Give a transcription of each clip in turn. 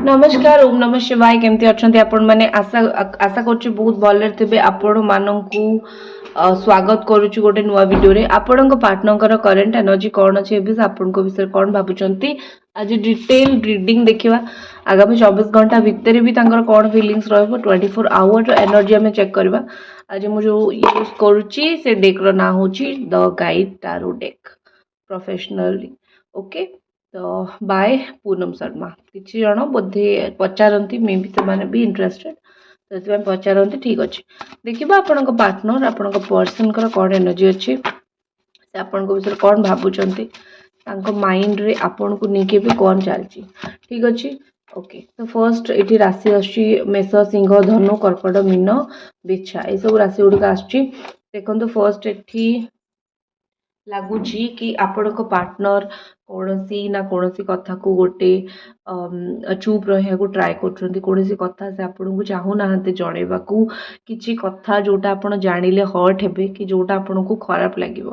नमस्कार ओम नमः शिवाय केमती अच्छा आपण मैंने आशा आशा कर बहुत भले थे आपण मानू स्वागत करुच्ची गोटे नुआ वीडियो रे आपण पार्टनर करेन्ट एनर्जी कौन अच्छे आपण विषय कौन भावुंट आज डिटेल रीडिंग देखा आगामी 24 घंटा भितर भी कौन फिलिंग्स रो 24 आवर एनर्जी आम चेक करवा। आज मुझे यूज करुच्ची से डेक रो ना हूँ the guide tarot deck professionally. Okay तो बाय पूनम शर्मा किसी जन बोधे पचारती मे भी से भी इंटरेस्टेड तो पचारती ठीक अच्छे देखा आपण पार्टनर आपण पर्सन कौन एनर्जी अच्छी से आपण विषय कौन भावुंट माइंड रे आपण को लेके भी कौन चलती ठीक अच्छे। ओके तो फर्स्ट ये राशि आसुची मेष सिंह धनु कर्कट मीन बिछा ये सब राशि गुड़िक आसुची देखो फर्स्ट एठी लगुच कि आपण पार्टनर कौन सी ना कौन सी कथा को गोटे चुप रहा ट्राए कर कथा से आपन को चाहूना जनवा कि कथा जोटा आपन जानिले हर्ट हे कि जोटा आपन को खराब लगे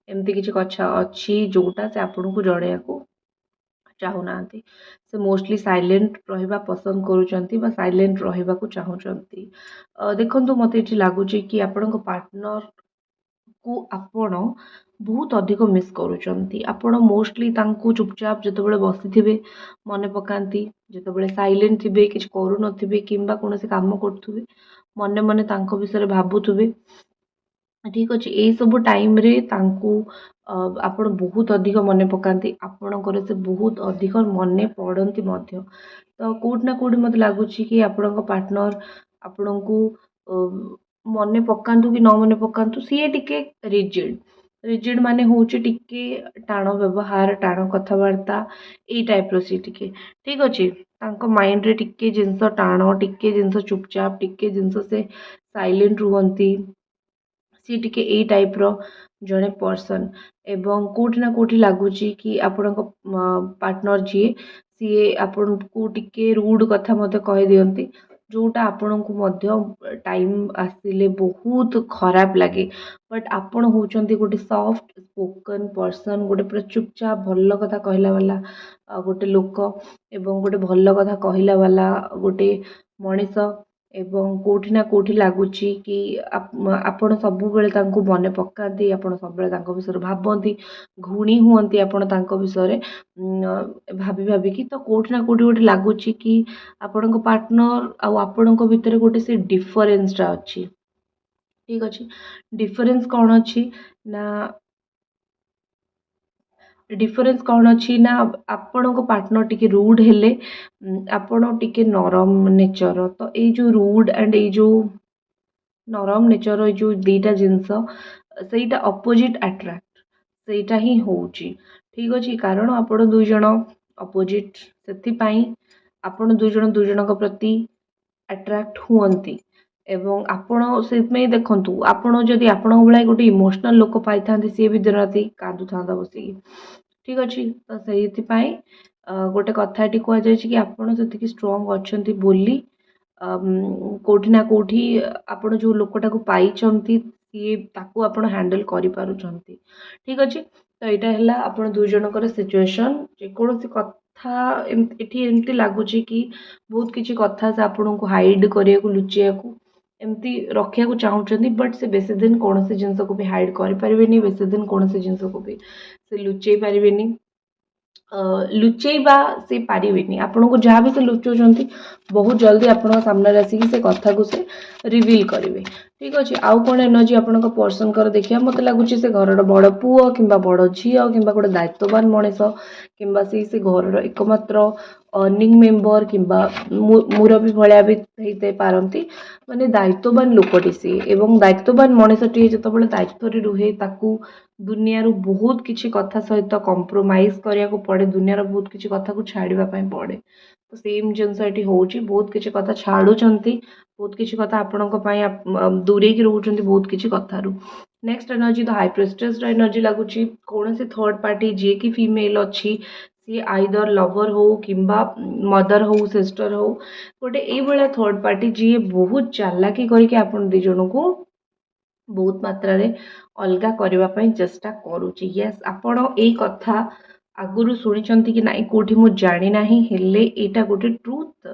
एमती किसी कथा अच्छी जोटा से आपन को जन को चाहूना से मोस्टली साइलेंट रहा पसंद करुँच साइलेंट रहा चाहूँगी। देखो मत ये लगुच कि आपण पार्टनर को आपण बहुत अधिक मिस करुँच आपण मोस्टली चुपचाप जो बसी थे मन पकाती जो साइलेंट थे कि करू थे कि कौन कम करुवे मन मन विषय भावुवे ठीक अच्छे यही सब टाइम रे आपण बहुत अधिक मन पकाती आपणकर से बहुत अधिक मन पड़ती तो कौट ना कौट मत लगुच कि आपण पार्टनर आपण को मन पकातु कि न मन पकातु सी टिके रिजिड रिजिड माने होचे टिके टाण व्यवहार टाण कथबार्ता यही टाइप रो सी टिके ठीक अच्छे माइंड रे टिके जिनस टाण टिके जिनस चुपचाप टिके जिनस से साइलेंट रुहंती सी टिके यही टाइप रो जड़े पर्सन एवं कोठी ना कोठी लगुच कि आपण पार्टनर जी सी आपण को टिके रूड कथा मत कह दियंती जोटा आपण को टाइम आसिले बहुत खराब लगे बट आपण होचंती गोटे सॉफ्ट स्पोकन पर्सन गोटे पूरा चुपचाप भल कथा कहला वाला गोटे लोक एवं गोटे भल कथा कहला वाला गोटे मनीष एवं कोठी ना कोठी लगुच कि आपण सब बेले मन पकाती आपण सब विषय भावती घुणी हुंती आपण विषय भाभी भाविकी तो कोठी ना कोठी गोटे लगुच कि आपण पार्टनर आपण भितर गोटे से डिफरेन्सटा अच्छी ठीक अच्छे। डिफरेन्स कौन अच्छी ना डिफरेन्स कौन अच्छी ना आपण पार्टनर टिके रूड हेले आपण टिके नरम नेचर तो ये जो रूड एंड ये जो नरम नेचर ये जो दीटा जिनस सेटा अपोजिट अट्राक्ट सेटा ही होची ठीक अच्छे कारण आपण दुई जन अपोजिट से आपण दुई जन प्रति अट्राक्ट हुंती एवं आपण से देखु आपण जदि आपण भाई गोटे इमोशनल लोक पाई था सी भी दिन राति कांदु था बसिकी ठीक अच्छे तो से गोटे कथा ये कहुई कि आपण से स्ट्रंग अच्छा बोली कोठी ना कोठी आपण जो लोकटा को पाई सी ताकू आपण हैंडल करि पारुछंती ठीक अच्छे। तो यहाँ है आपण दुई जनकर सिचुएशन जेकोसी कथा एमती लगुच कि बहुत किसी कथा से आपण को हाइड करिया को लुचिया को एमती रखिया को चाहूँगी बट से बेसी दिन कौन से जिनस को भी हाइड करें बेसी दिन कौन से जिनस को भी से लुचई पारे लुचेबा से पारे आपन को जहाँ भी से लुचाउंट बहुत जल्दी आपण सामने आसिक से कथा को से रिवील करेंगे ठीक अच्छे। आउ कौन एनर्जी आपण पर्सन कर देखिए मत लगुच से घर बड़ पुओ कि बड़ झी कि गोटे दायित्ववान मनीष कि से घर एकमात्र अर्निंग मेंबर कि मुरबी भाया भी होते पारती माने दायित्ववान लोकटी सी एवं दायित्ववान मनीषटी जो दायित्व रुहे ताकू दुनिया बहुत किसी कथा सहित कंप्रोमाइज करिया को पड़े दुनिया बहुत किसी कथा को छाड़वा पड़े तो सेम जिनस ये हूँ बहुत किसी कथा छाड़ुंट बहुत किसी कथा आपण दूरे की रोच बहुत किसी कथारू। नेक्स्ट एनर्जी तो हाई प्रेस्टेज एनर्जी लगुच कौन से थर्ड पार्टी जी की फीमेल अच्छी सी आइदर लवर हो कि मदर हो सिस्टर हो गोटे ये थर्ड पार्टी जी बहुत चालाकी करके आपण दी जन को बहुत मात्रा रे अलगा करने चेष्टा करुच्ची यस आपण यही कथा आगुरी शुणी कि ना कौटी मुझे जानी ना हेले यहाँ गोटे ट्रुथ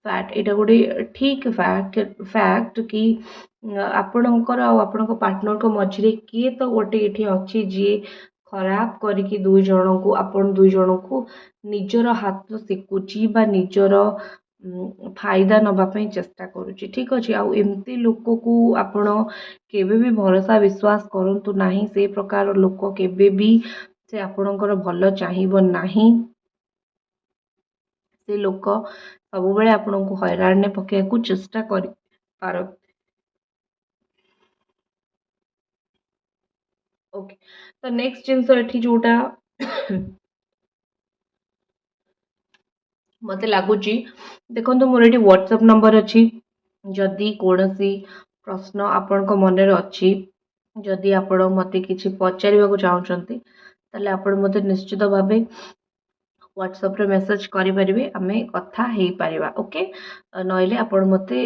फैट एटा गोटे ठीक फैक्ट कि आपणकर आपणक पार्टनर को मझे किए तो गोटे ये अच्छी जी खराब करिकी दुई जन को आपण दुई जन को निजर हाथ शिखुची बा निजर फायदा नवापाई चेष्टा करुच्ची ठीक अच्छे आमती लोक को आपण केबे भी भरोसा विश्वास करंतु नाही से प्रकार लोक केबे भी से आपणकर भल चाहिबो नाही से लोक सब बेले आपण को हैरान ने पकेयाकू चेष्टा कर पार ओके तो नेक्स्ट जिनस एठी जोटा मते लगुच देखो मोर ये व्हाट्सएप नंबर अच्छी जदि कौन प्रश्न आपण मन अच्छी जदि आपण मते किसी पचार चाहते ताले आपण मते निश्चित भाव व्हाट्सएप रे मेसेज करें आम कथा हो पारिबा ओके नइले आपण मते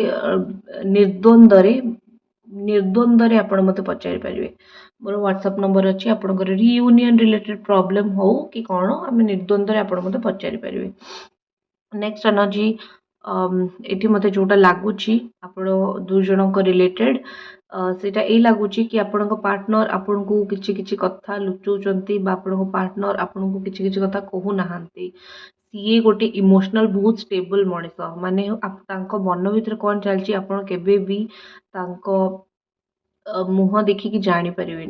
निर्द्वंद्व आपण मते पचारि पारिबे मोर व्हाट्सएप नंबर अच्छी आपणकर रियूनियन रिलेटेड प्रॉब्लम हो कि कौन आम निर्द्वंद्व आपण मते पचारि पारिबे नेक्स्ट एनर्जी ये मत जोटा लगुच आपण दुई जन रिलेटेड सेटा ये लगुच कि आपण पार्टनर आपन को किछि किछि कथा लुचौचंती बा आपण पार्टनर आपन को किछि किछि कथा कहू नाहांती सी गोटे इमोशनल बहुत स्टेबल मनीष माने मन भीतर कौन चलती आपण केबे भी तांको मुह देखिकी जानीपारे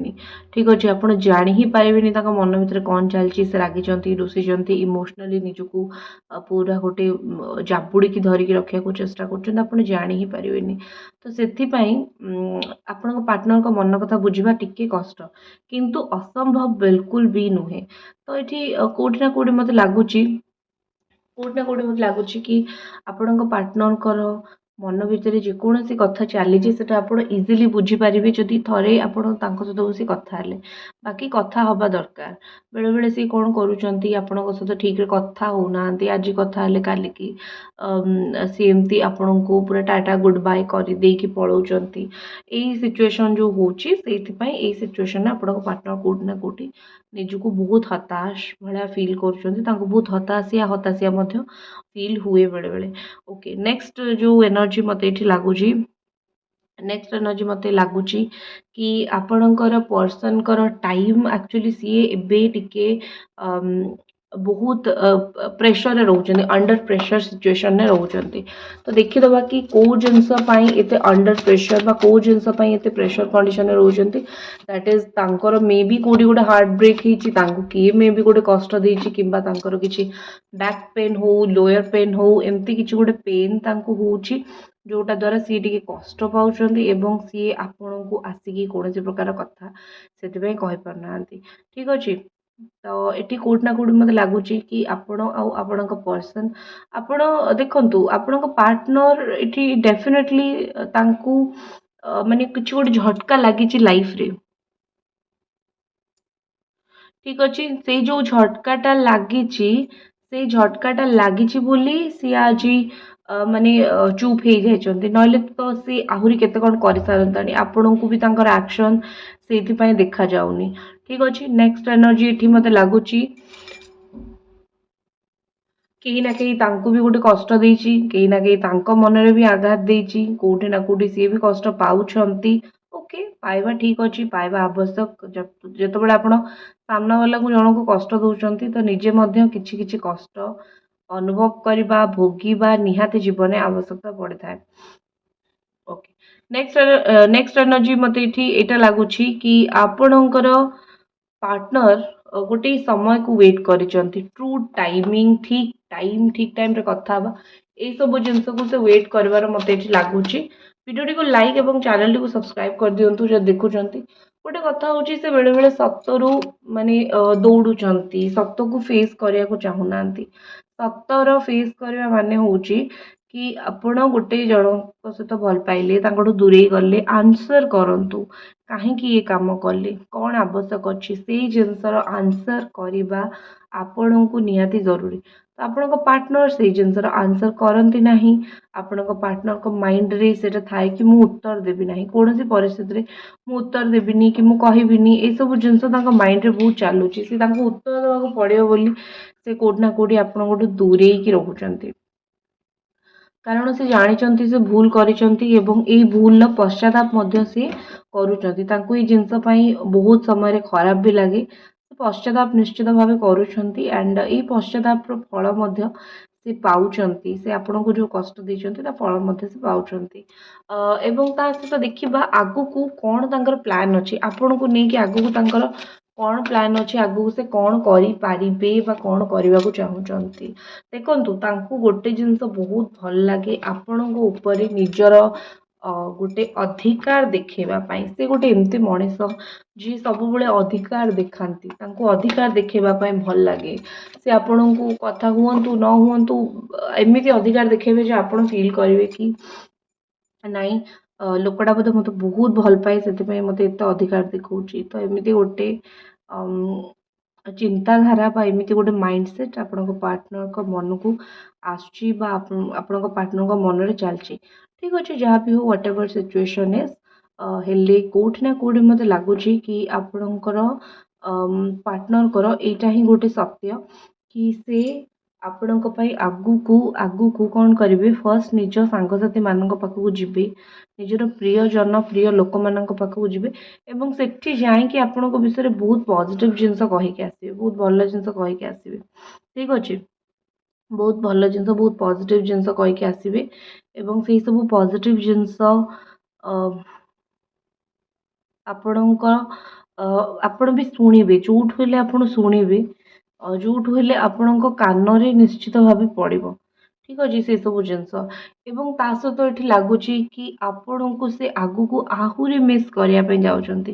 ठीक अच्छे आपड़ जाणी ही पारे मन भर कौन चलती से रागी रुषि इमोशनली निजक पूरा गोटे जाबुड़ी धरिकी रखा चेष्टा कर जाणी ही पारे तो से आपण पार्टनर को मन कथा बुझा टिके कष्ट किंतु असंभव बिल्कुल भी नुहे तो ये कौटी ना कौटी मत लगुच कौटी ना कौटी मत लगुच कि आपण पार्टनर मन भितर जेकोसी कथा चली आप इजिली बुझीपारे जदि थे आपण सहित बस कथा हेले बाकी कथा हवा दरकार बेले बेले सी कौन करुँच सहित ठीक कथा होना आज कथा हेले काली की सी एमती आपण को पूरा टाटा गुड बाय कर देकी पलाउंट यही सिचुएशन जो होची से सिचुएशन आप पार्टनर कौटी ना कौटी निजको बहुत हताश भाया फिल कर बहुत हताशिया फिल हुए बेले बेले ओके नेक्स्ट जो एनर्जी मत ये लगुच नेक्स्ट एनर्जी मत लगुच कि आपणकर पर्सन टाइम एक्चुअली सी एबे टिके बहुत प्रेशर रोचते अंडर प्रेशर सिचुएशन रोचते तो देखीदबा कि कौ जिनसपाई एते अंडर प्रेशर बा कौ जिनसपाई एते प्रेशर कंडीशन रोचते दैट इज तांकर मे बी कोडी गोटे हार्ट ब्रेक होती किए मे बी गोटे कष्ट देछि किंबा तांकर किछि बैक पेन हो लोअर पेन हो एमती किछि गोटे पेन तांको होछि जोटा द्वारा सी टी कष्ट पाँच सी आपण को आसिकी कौन प्रकार कथा से कही पारना ठीक अच्छे तो ये कौट ना कौट मत लगुच कि आपण आपण पर्सन आपण देखु आपण पार्टनर ये डेफिनेटली माने किसी गोटे झटका लगी लाइफ रे ठीक अच्छे से जो झटकाटा लगी से झटकाटा लगी बोली सी आज माने चुप हो जाइए ना तो सी आहरी केते कौन कर सारंतानी आपण को भी एक्शन से देखा जाऊनी ठीक अच्छे नेक्स्ट एनर्जी ये मत लगुच कहीं ना कहीं तांको भी गोटे कष्ट देछि कहीं ना कहीं तांको मनरे भी आघात देछि कोठे ना कोठी सी भी कष्ट पाउछंती ओके पाइबा ठीक अच्छे पाइबा आवश्यक जितेबाला आपण सामना वाला को जन को कष्ट दौरान तो निजे मध्य किछि किछि कष्ट अनुभव करवा भोगिबा निहाती जीवन आवश्यकता पड़े था ओके नेक्स्ट एनर्जी मत ये लगुच कि आपणकर पार्टनर गोटे समय को वेट करिसंती ट्रू टाइमिंग ठीक टाइम रे कथा बा ए सब जिनस को से वेट करबार मते एठी लागुच वीडियो को लाइक एवं चैनल को सब्सक्राइब कर दियंतु जे देखुचंती गोटे कथा होची से बेले बेले सत्तरु माने दौड़ुचंती सत्त को फेस करिया को चाहुनांती सत्तर फेस करबा माने होची कि आपण गोटे जन सहित भल पाइले दूरे गले आंसर करंतु कहीं ये काम कले कौन आवश्यक अच्छी से जिनसर आंसर करवा आपण को निहाती जरूरी तो आपण पार्टनर से जिनसर आंसर करती ना आपण पार्टनर को माइंड रे सेटा थाए कि मु उत्तर देबी ना कौन सी परिस्थिति रे मु उत्तर देबिनी कि मु कहबिनी ए सब जिनस माइंड रे बहुत चलुची से उत्तर देवाक पड़ो बोली से कोड ना कोडी आपण दूरे की रोचंती କାରଣ ସେ ଜାଣିଛନ୍ତି ସେ ଭୁଲ କରିଛନ୍ତି ଏବଂ ଏଇ ଭୁଲର ପଶ୍ଚାତାପ ମଧ୍ୟ ସେ କରୁଛନ୍ତି। ତାଙ୍କୁ ଏଇ ଜିନିଷ ପାଇଁ ବହୁତ ସମୟରେ ଖରାପ ବି ଲାଗେ। ସେ ପଶ୍ଚାତାପ ନିଶ୍ଚିତ ଭାବେ କରୁଛନ୍ତି ଆଣ୍ଡ ଏଇ ପଶ୍ଚାତାପର ଫଳ ମଧ୍ୟ ସେ ପାଉଛନ୍ତି। ସେ ଆପଣଙ୍କୁ ଯେଉଁ କଷ୍ଟ ଦେଇଛନ୍ତି ତା ଫଳ ମଧ୍ୟ ସେ ପାଉଛନ୍ତି। ଏବଂ ତା ସହିତ ଦେଖିବା ଆଗକୁ କ'ଣ ତାଙ୍କର ପ୍ଲାନ୍ ଅଛି, ଆପଣଙ୍କୁ ନେଇକି ଆଗକୁ ତାଙ୍କର କ'ଣ ପ୍ଲାନ୍ ଅଛି, ଆଗକୁ ସେ କ'ଣ କରିପାରିବେ ବା କ'ଣ କରିବାକୁ ଚାହୁଁଛନ୍ତି। ଦେଖନ୍ତୁ ତାଙ୍କୁ ଗୋଟେ ଜିନିଷ ବହୁତ ଭଲ ଲାଗେ ଆପଣଙ୍କ ଉପରେ ନିଜର ଗୋଟେ ଅଧିକାର ଦେଖେଇବା ପାଇଁ। ସେ ଗୋଟେ ଏମିତି ମଣିଷ ଯିଏ ସବୁବେଳେ ଅଧିକାର ଦେଖାନ୍ତି, ତାଙ୍କୁ ଅଧିକାର ଦେଖେଇବା ପାଇଁ ଭଲ ଲାଗେ। ସେ ଆପଣଙ୍କୁ କଥା ହୁଅନ୍ତୁ ନ ହୁଅନ୍ତୁ ଏମିତି ଅଧିକାର ଦେଖେଇବେ ଯେ ଆପଣ ଫିଲ୍ କରିବେ କି ନାଇଁ ଲୋକଟା ବୋଧେ ମୋତେ ବହୁତ ଭଲ ପାଏ ସେଥିପାଇଁ ମୋତେ ଏତେ ଅଧିକାର ଦେଖାଉଛି। ତ ଏମିତି ଗୋଟେ ଚିନ୍ତାଧାରା ବା ଏମିତି ଗୋଟେ ମାଇଣ୍ଡସେଟ୍ ଆପଣଙ୍କ ପାର୍ଟନରଙ୍କ ମନକୁ ଆସୁଛି ବା ଆପଣଙ୍କ ପାର୍ଟନରଙ୍କ ମନରେ ଚାଲିଛି। ଠିକ୍ ଅଛି, ଯାହା ବି ହଉ ହ୍ୱାଟ୍ ଏଭର୍ ସିଚୁଏସନ୍ ଇଜ୍, ହେଲେ କେଉଁଠି ନା କେଉଁଠି ମୋତେ ଲାଗୁଛି କି ଆପଣଙ୍କର ପାର୍ଟନରଙ୍କର ଏଇଟା ହିଁ ଗୋଟେ ସତ୍ୟ କି ସେ ଆପଣଙ୍କ ପାଇଁ ଆଗକୁ କ'ଣ କରିବେ, ଫର୍ଷ୍ଟ ନିଜ ସାଙ୍ଗସାଥିମାନଙ୍କ ପାଖକୁ ଯିବେ, ନିଜର ପ୍ରିୟଜନ ପ୍ରିୟ ଲୋକମାନଙ୍କ ପାଖକୁ ଯିବେ ଏବଂ ସେଠି ଯାଇକି ଆପଣଙ୍କ ବିଷୟରେ ବହୁତ ପଜିଟିଭ୍ ଜିନିଷ କହିକି ଆସିବେ, ବହୁତ ଭଲ ଜିନିଷ କହିକି ଆସିବେ। ଠିକ୍ ଅଛି, ବହୁତ ଭଲ ଜିନିଷ ବହୁତ ପଜିଟିଭ୍ ଜିନିଷ କହିକି ଆସିବେ ଏବଂ ସେଇ ସବୁ ପଜିଟିଭ୍ ଜିନିଷ ଆପଣଙ୍କ ଆପଣ ବି ଶୁଣିବେ, ଯେଉଁଠୁ ହେଲେ ଆପଣ ଶୁଣିବେ, ଯେଉଁଠୁ ହେଲେ ଆପଣଙ୍କ କାନରେ ନିଶ୍ଚିତ ଭାବେ ପଡ଼ିବ। ଠିକ୍ ଅଛି, ସେସବୁ ଜିନିଷ ଏବଂ ତା ସହିତ ଏଠି ଲାଗୁଛି କି ଆପଣଙ୍କୁ ସେ ଆଗକୁ ଆହୁରି ମିସ୍ କରିବା ପାଇଁ ଯାଉଛନ୍ତି।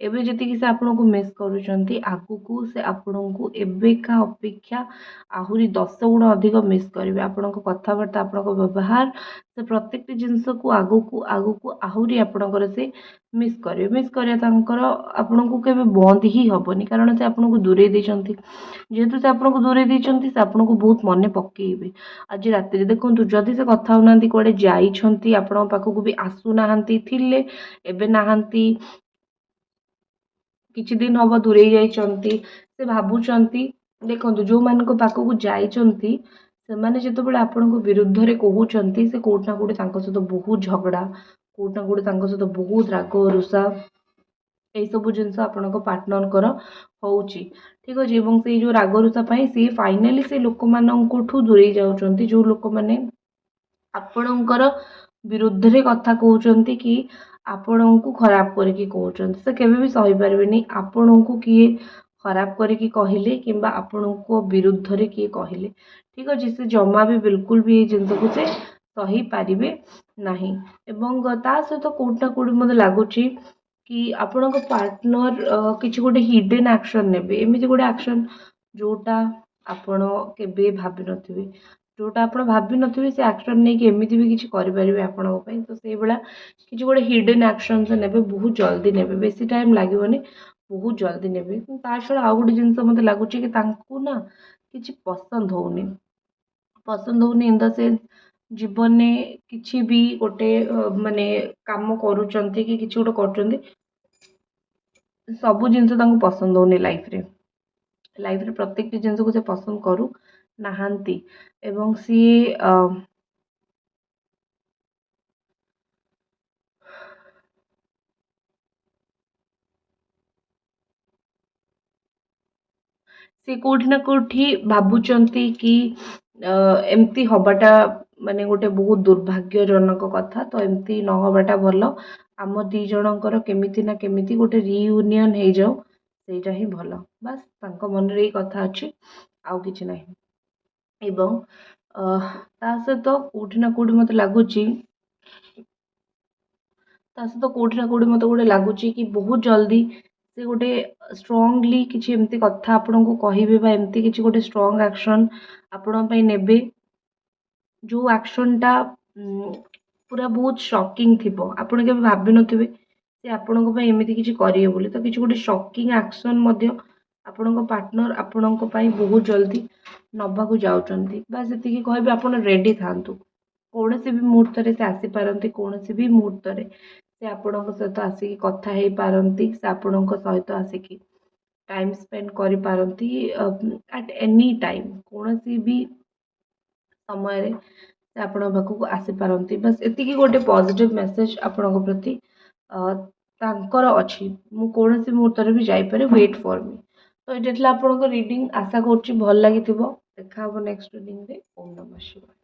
ଏବେ ଯେତିକି ସେ ଆପଣଙ୍କୁ ମିସ୍ କରୁଛନ୍ତି ଆଗକୁ ସେ ଆପଣଙ୍କୁ ଏବେକା ଅପେକ୍ଷା ଆହୁରି 10 ଗୁଣ ଅଧିକ ମିସ୍ କରିବେ। ଆପଣଙ୍କ କଥାବାର୍ତ୍ତା, ଆପଣଙ୍କ ବ୍ୟବହାର, ସେ ପ୍ରତ୍ୟେକଟି ଜିନିଷକୁ ଆଗକୁ ଆହୁରି ଆପଣଙ୍କର ସେ ମିସ୍ କରିବେ। ମିସ୍ କରିବା ତାଙ୍କର ଆପଣଙ୍କୁ କେବେ ବନ୍ଦ ହିଁ ହେବନି କାରଣ ସେ ଆପଣଙ୍କୁ ଦୂରେଇ ଦେଇଛନ୍ତି। ଯେହେତୁ ସେ ଆପଣଙ୍କୁ ଦୂରେଇ ଦେଇଛନ୍ତି ସେ ଆପଣଙ୍କୁ ବହୁତ ମନେ ପକେଇବେ। ଆଜି ରାତିରେ ଦେଖନ୍ତୁ ଯଦି ସେ କଥା ହେଉନାହାନ୍ତି କୁଆଡ଼େ ଯାଇଛନ୍ତି, ଆପଣଙ୍କ ପାଖକୁ ବି ଆସୁନାହାନ୍ତି, ଥିଲେ ଏବେ ନାହାନ୍ତି, କିଛି ଦିନ ହେବ ଦୂରେଇ ଯାଇଛନ୍ତି, ସେ ଭାବୁଛନ୍ତି, ଦେଖନ୍ତୁ ଯେଉଁମାନଙ୍କ ପାଖକୁ ଯାଇଛନ୍ତି ସେମାନେ ଯେତେବେଳେ ଆପଣଙ୍କ ବିରୁଦ୍ଧରେ କହୁଛନ୍ତି ସେ କେଉଁଠି ନା କେଉଁଠି ତାଙ୍କ ସହିତ ବହୁତ ଝଗଡ଼ା, କେଉଁଠି ନା କେଉଁଠି ତାଙ୍କ ସହିତ ବହୁତ ରାଗ ରୁଷା ଏଇସବୁ ଜିନିଷ ଆପଣଙ୍କ ପାର୍ଟନରଙ୍କର ହେଉଛି। ଠିକ୍ ଅଛି, ଏବଂ ସେଇ ଯେଉଁ ରାଗ ରୁଷା ପାଇଁ ସିଏ ଫାଇନାଲି ସେ ଲୋକମାନଙ୍କଠୁ ଦୂରେଇ ଯାଉଛନ୍ତି ଯେଉଁ ଲୋକମାନେ ଆପଣଙ୍କର ବିରୁଦ୍ଧରେ କଥା କହୁଛନ୍ତି କି ଆପଣଙ୍କୁ ଖରାପ କରିକି କହୁଛନ୍ତି। ସେ କେବେ ବି ସହିପାରିବେନି ଆପଣଙ୍କୁ କିଏ ଖରାପ କରିକି କହିଲେ କିମ୍ବା ଆପଣଙ୍କ ବିରୁଦ୍ଧରେ କିଏ କହିଲେ। ଠିକ୍ ଅଛି, ସେ ଜମା ବି ବିଲକୁଲ ବି ଏଇ ଜିନିଷକୁ ସେ ସହିପାରିବେ ନାହିଁ ଏବଂ ତା ସହିତ କେଉଁଠି ନା କେଉଁଠି ମୋତେ ଲାଗୁଛି କି ଆପଣଙ୍କ ପାର୍ଟନର କିଛି ଗୋଟେ ହିଡେନ୍ ଆକ୍ସନ୍ ନେବେ, ଏମିତି ଗୋଟେ ଆକ୍ସନ୍ ଯେଉଁଟା ଆପଣ କେବେ ଭାବିନଥିବେ, ଯେଉଁଟା ଆପଣ ଭାବିନଥିବେ ସେ ଆକ୍ସନ୍ ନେଇକି ଏମିତି ବି କିଛି କରିପାରିବେ ଆପଣଙ୍କ ପାଇଁ। ତ ସେଇଭଳିଆ କିଛି ଗୋଟେ ହିଡେନ୍ ଆକ୍ସନ୍ ସେ ନେବେ, ବହୁତ ଜଲ୍ଦି ନେବେ, ବେଶୀ ଟାଇମ୍ ଲାଗିବନି, ବହୁତ ଜଲ୍ଦି ନେବେ। ତା ଛଡ଼ା ଆଉ ଗୋଟେ ଜିନିଷ ମୋତେ ଲାଗୁଛି କି ତାଙ୍କୁ ନା କିଛି ପସନ୍ଦ ହେଉନି ଇନ୍ ଦ ସେନ୍ସ ଜୀବନରେ କିଛି ବି ଗୋଟେ ମାନେ କାମ କରୁଛନ୍ତି କି କିଛି ଗୋଟେ କରୁଛନ୍ତି, ସବୁ ଜିନିଷ ତାଙ୍କୁ ପସନ୍ଦ ହେଉନି ଲାଇଫ୍ରେ। ପ୍ରତ୍ୟେକଟି ଜିନିଷକୁ ସେ ପସନ୍ଦ କରୁନାହାନ୍ତି ଏବଂ ସିଏ ସେ କେଉଁଠି ନା କେଉଁଠି ଭାବୁଛନ୍ତି କି ଏମିତି ହେବାଟା ମାନେ ଗୋଟେ ବହୁତ ଦୁର୍ଭାଗ୍ୟଜନକ କଥା। ତ ଏମିତି ନ ହେବାଟା ଭଲ। ଆମ ଦୁଇ ଜଣଙ୍କର କେମିତି ନା କେମିତି ଗୋଟେ ରିୟୁନିୟନ୍ ହେଇଯାଉ, ସେଇଟା ହିଁ ଭଲ। ବାସ୍ ତାଙ୍କ ମନରେ ଏଇ କଥା ଅଛି, ଆଉ କିଛି ନାହିଁ। ଏବଂ ତା ସହିତ କେଉଁଠି ନା କେଉଁଠି ମୋତେ ଲାଗୁଛି ମୋତେ ଗୋଟେ ଲାଗୁଛି କି ବହୁତ ଜଲ୍ଦି ସେ ଗୋଟେ ଷ୍ଟ୍ରଙ୍ଗଲି କିଛି ଏମିତି କଥା ଆପଣଙ୍କୁ କହିବେ ବା ଏମିତି କିଛି ଗୋଟେ ଷ୍ଟ୍ରଙ୍ଗ ଆକ୍ସନ୍ ଆପଣଙ୍କ ପାଇଁ ନେବେ ଯେଉଁ ଆକ୍ସନ୍ଟା ପୁରା ବହୁତ ସକିଂ ଥିବ। ଆପଣ କେବେ ଭାବିନଥିବେ ସେ ଆପଣଙ୍କ ପାଇଁ ଏମିତି କିଛି କରିବେ ବୋଲି। ତ କିଛି ଗୋଟେ ସକିଂ ଆକ୍ସନ୍ ମଧ୍ୟ ଆପଣଙ୍କ ପାର୍ଟନର ଆପଣଙ୍କ ପାଇଁ ବହୁତ ଜଲ୍ଦି ନେବାକୁ ଯାଉଛନ୍ତି। ବାସ୍ ସେତିକି କହିବେ, ଆପଣ ରେଡ଼ି ଥାଆନ୍ତୁ। କୌଣସି ବି ମୁହୂର୍ତ୍ତରେ ସେ ଆସିପାରନ୍ତି, କୌଣସି ବି ମୁହୂର୍ତ୍ତରେ ସେ ଆପଣଙ୍କ ସହିତ ଆସିକି କଥା ହେଇପାରନ୍ତି, ସେ ଆପଣଙ୍କ ସହିତ ଆସିକି ଟାଇମ୍ ସ୍ପେଣ୍ଡ କରିପାରନ୍ତି ଆଟ୍ ଏନି ଟାଇମ୍, କୌଣସି ବି ସମୟରେ ସେ ଆପଣଙ୍କ ପାଖକୁ ଆସିପାରନ୍ତି। ବାସ୍ ଏତିକି ଗୋଟେ ପଜିଟିଭ୍ ମେସେଜ୍ ଆପଣଙ୍କ ପ୍ରତି ତାଙ୍କର ଅଛି। ମୁଁ କୌଣସି ମୁହୂର୍ତ୍ତରେ ବି ଯାଇପାରେ, ୱେଟ୍ ଫର୍ ମି। ତ ଏଇଟା ଥିଲା ଆପଣଙ୍କ ରିଡ଼ିଂ। ଆଶା କରୁଛି ଭଲ ଲାଗିଥିବ। ଦେଖା ହେବ ନେକ୍ସଟ ରିଡ଼ିଂରେ। ଓମ୍ ନମଃ ଶିବାୟ।